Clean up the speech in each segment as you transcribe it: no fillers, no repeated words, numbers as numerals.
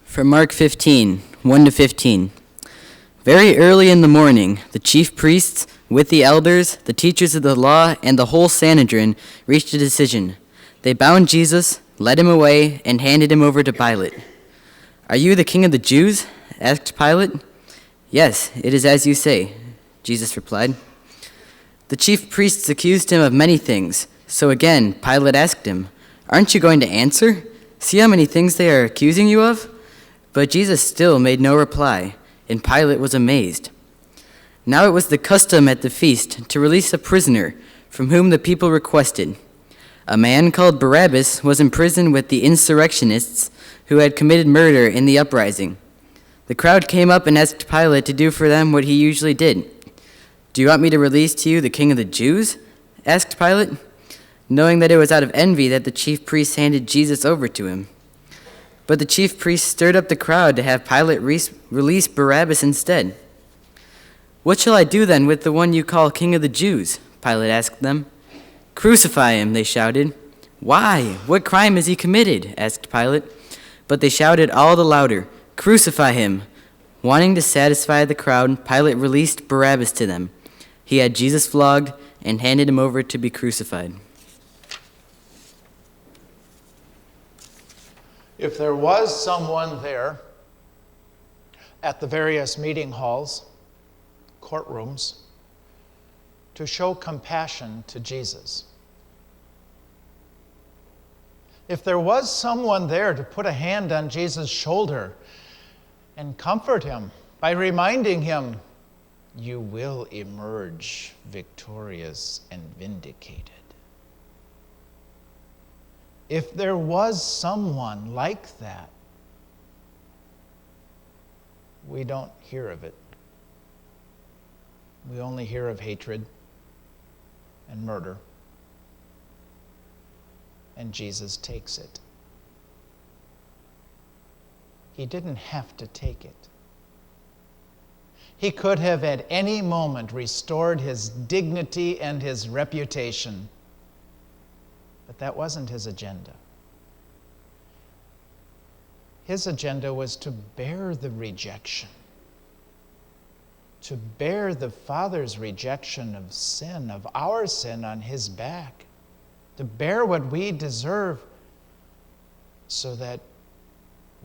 From Mark 15, 1 to 15. Very early in the morning, the chief priests, with the elders, the teachers of the law, and the whole Sanhedrin, reached a decision. They bound Jesus, led him away, and handed him over to Pilate. "Are you the king of the Jews?" asked Pilate. "Yes, it is as you say," Jesus replied. The chief priests accused him of many things. So again, Pilate asked him, "Aren't you going to answer? See how many things they are accusing you of?" But Jesus still made no reply, and Pilate was amazed. Now it was the custom at the feast to release a prisoner from whom the people requested. A man called Barabbas was in prison with the insurrectionists who had committed murder in the uprising. The crowd came up and asked Pilate to do for them what he usually did. "Do you want me to release to you the king of the Jews?" asked Pilate, knowing that it was out of envy that the chief priests handed Jesus over to him. But the chief priests stirred up the crowd to have Pilate release Barabbas instead. "What shall I do then with the one you call king of the Jews?" Pilate asked them. "Crucify him," they shouted. "Why? What crime has he committed?" asked Pilate. But they shouted all the louder, "Crucify him!" Wanting to satisfy the crowd, Pilate released Barabbas to them. He had Jesus flogged and handed him over to be crucified. If there was someone there at the various meeting halls, courtrooms, to show compassion to Jesus, if there was someone there to put a hand on Jesus' shoulder and comfort him by reminding him, "You will emerge victorious and vindicated." If there was someone like that, we don't hear of it. We only hear of hatred and murder. And Jesus takes it. He didn't have to take it. He could have at any moment restored his dignity and his reputation. But that wasn't his agenda. His agenda was to bear the rejection, to bear the Father's rejection of sin, of our sin on his back, to bear what we deserve so that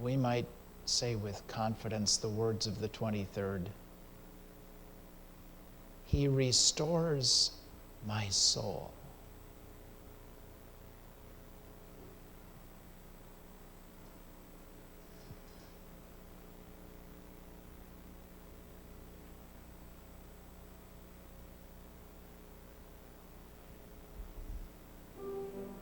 we might say with confidence the words of the 23rd, "He restores my soul."